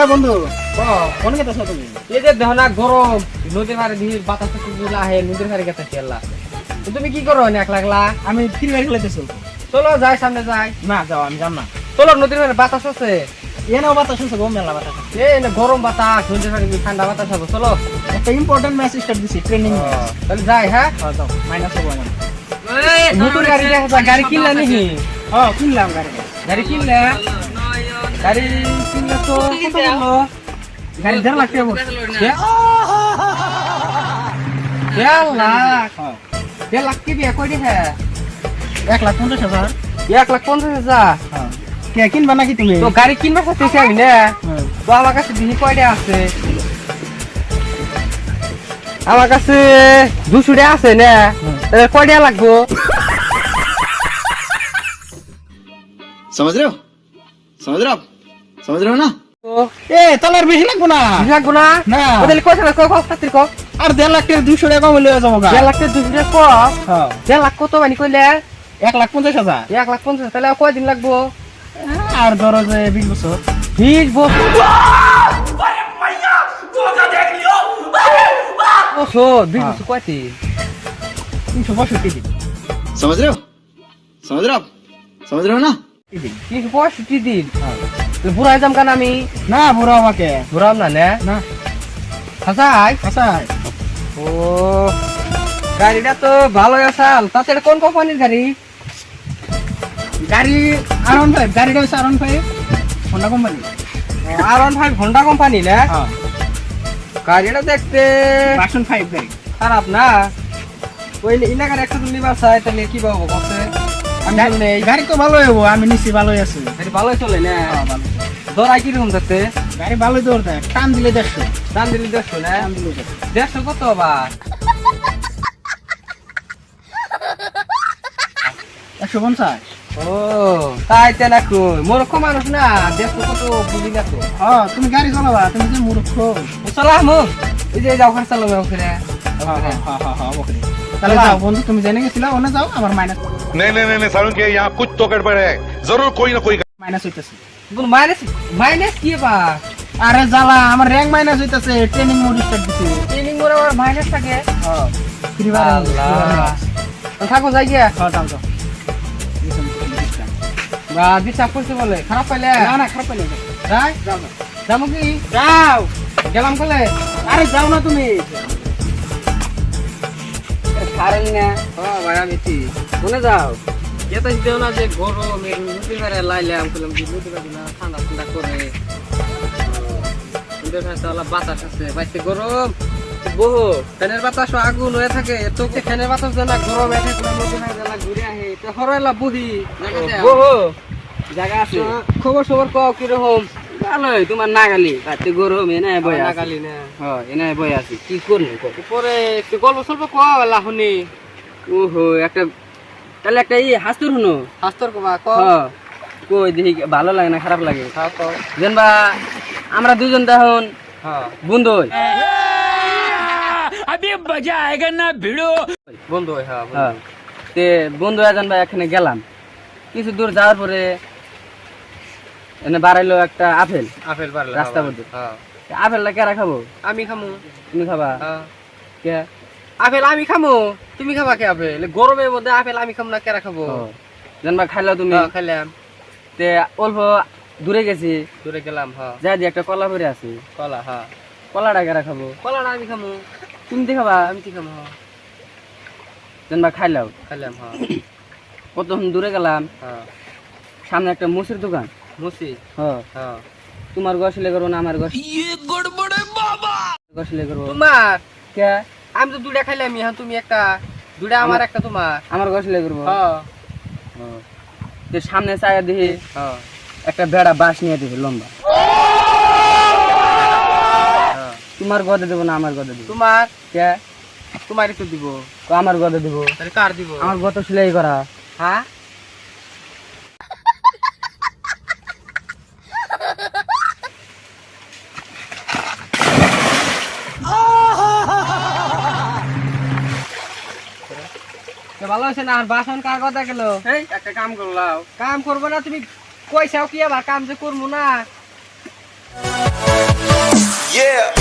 এ বন্ধু কোন গেতেছ তুমি? এই যে দেখো না গরম নদীর ধারে দিয়ে বাতাস গুলা আহে নদীর ধারে গেছে খেলা তুমি কি করো একলা একলা? আমি ফ্রি ফায়ার খেলাইতেছ। চলো যাই সামনে যাই। না যাও, আমি যাম না। চলো নদীর ধারে বাতাস আছে। এনেও বাতাস আছে, গো মেলা বাতাস আছে। এই না গরম বাতাস নদীর ধারে ঠান্ডা বাতাস হবে। চলো একটা ইম্পর্টেন্ট ম্যাচ স্টার্ট দিছি, ট্রেনিং ম্যাচ। তাহলে যাই। হ্যাঁ যাও, মাইনাস হবো আমার। নতুন গাড়ি দেখা গাড়ি কিনলে নাকি? হ্যাঁ কিনলাম গাড়ি। গাড়ি কিনলে তো কত বললো? গাড়ি 1.5 লাখ টাকা পড়ছে। 1.5 লাখ? হ্যাঁ 1.5 লাখ কি দিয়ে কই দেখে? 1,50,000। 1,50,000? হ্যাঁ কে কিনবা নাকি তুমি? তো গাড়ি কিনবা চাইছি আমি না। তো আমার কাছে দিহি কয়টা আছে? আমার কাছে 200 টাকা আছে না। তাহলে কয়টা লাগবো? समझ रहे हो समझ रहे हो आप समझ रहे हो ना। তো এ তাহলে আর বেশি লাগবো না। লাগবো না? না। তাহলে কয়টা লাগবো? কত কো? আর 1.5 লাখ টাকা 200 টাকা কম লয়ে যাবো গা। 1.5 লাখ 200 টাকা কো? হ্যাঁ 1.5 লাখ কত মানে কইলে? 1,50,000। 1,50,000 তাহলে আর কয়দিন লাগবো? আর ধরো যে 20 বছর। 20 বছর? বছর 20 বছর কয়দিন? 365 দিন। समझ रहे हो आप समझ रहे हो ना। 365 দিন? তাহলে বুড়াই যাম কেন আমি? না বুড়া আমাকে বুড়াম না না? না হাসাই? আচ্ছা। ও গাড়িটা তো ভালোই আসাল। তাতে এটা কোন কোম্পানির গাড়ি? গাড়ি R15, গাড়িটা হচ্ছে R15 Honda company. R15 Honda company না? হ্যাঁ গাড়িটা দেখতে ভার্সন 5 গাড়ি। খারাপ না। ওই এলাকার একটা তুমি বাসায় তাহলে কি পাবো কত? আমি শুনলে গাড়ি তো ভালোই হবো, আমি নিশ্চি ভালোই আছি। গাড়ি ভালোই চলে না? হ্যাঁ ভালো। দরাই কিরকম দেখতে? গাড়ি ভালোই দৌড় দেয়, টান দিলে 150। দাম দিলি 150 না? টান দিলে 150। 150 কত আবার? 150। ও তাই তো না কই মূর্খ মানুষ না 150 কত বুঝি না তো। হ্যাঁ তুমি গাড়ি চালাবা, তুমি যে মূর্খ। চালাম এই যে যাও ওখানে চালাবে ওখানে। তাহলে যাও বন্ধু, তুমি জেনে গেছিলা, ওনে যাও, আমার মাইনাস नहीं नहीं नहीं नहीं सारुण के यहाँ कुछ तो गड़बड़ है जरूर कोई ना कोई মাইনাস হইতেছে। মাইনাস মাইনাস কি বা? আরে জ্বালা, আমার র‍্যাঙ্ক মাইনাস হইতেছে, ট্রেনিং মোড স্টার্ট দিছি। ট্রেনিং করে আবার মাইনাস থাকে? হ্যাঁ ফ্রি ফায়ার। আল্লাহ থাকো যাই গিয়া। হ্যাঁ যাও যাও। বা ডিস্টার্ব করছে বলে খারাপ পাইলে? না না খারাপ পাইলে যাই যাও যাও যাবো কি? যাও। গেলাম কলে? আরে যাও না তুমি। ছাড়েন না। হ্যাঁ ভাই আমি ঠিক মনে যাও। যেতে দেও না যে গরম নদী ধারে লাইলাম বললাম যে নদী ধারে না ঠান্ডা ঠান্ডা করে নদীর ধারে তো বাতাস আছে বাইতে গরম বহু ফ্যানের বাতাস আগুন হয়ে থাকে তো ফ্যানের বাতাস জানা গরম এসে নদী ধারে জানা ঘুরে আহে তো হরলা বুঝি বহু জায়গা আছে। খবর সবর কও কিরকম? ভালোই তোমার নাগালি রাতে গরম এনে বই নাগালি না? হ্যাঁ এনে বই আছি কি করবো উপরে একটু গল্প সল্প কলা শুনি। ওহো একটা তাহলে একটা হাস্তুর শুনো। হাস্তুর কবা কই দেখি ভালো লাগে না খারাপ লাগে? যেনবা আমরা দুজন তখন বন্ধু বন্ধু হ্যাঁ তে বন্ধু জানবা এখানে গেলাম কিছু দূর যাওয়ার পরে এনে বাড়াইলো একটা আপেল। আপেল বাড়াইলো রাস্তা মধ্যে। আপেলটা কেরা খাবো? আমি খামু। তুমি খাবা? কে আপেল আমি খামু? তুমি খাবা কে আপেল? গরমের মধ্যে আপেল আমি খামু না কেরা খাবো? জানবা খাইলা তুমি? খাইলাম। তে অল্প দূরে গেছি, দূরে গেলাম যাই দিয়ে একটা কলা পরে আছি। কলা কলাটা কেরা খাবো? কলাটা আমি খামু। তুমি তো খাবা? আমি তো খামু। জানবা খাইলাম কতক্ষণ দূরে গেলাম, সামনে একটা মুসির দোকান। মুসি? হ্যাঁ তোমার গসলে করবো না আমার গসলে করবো? তোমার কে? আমি তো দুটা খাইলাম তুমি একটা, দুটা আমার একটা তোমার। আমার গসলে করবো? সামনে চাইয়া দেখি একটা বেড়া বাঁশ নিয়ে দেখি লম্বা। তোমার গদে দেবো না আমার গদে দিব? তোমার কে? তোমার একটু দিব। আমার গদে দিব? কার দিব? আমার গত সেলাই করা। হ্যাঁ ভালো আছে না? আর বাসন কার কথা গেল? একটা কাম করলাম। কাম করবো না তুমি? পয়সাও কি আবার কাম যে করবো না? Yeah.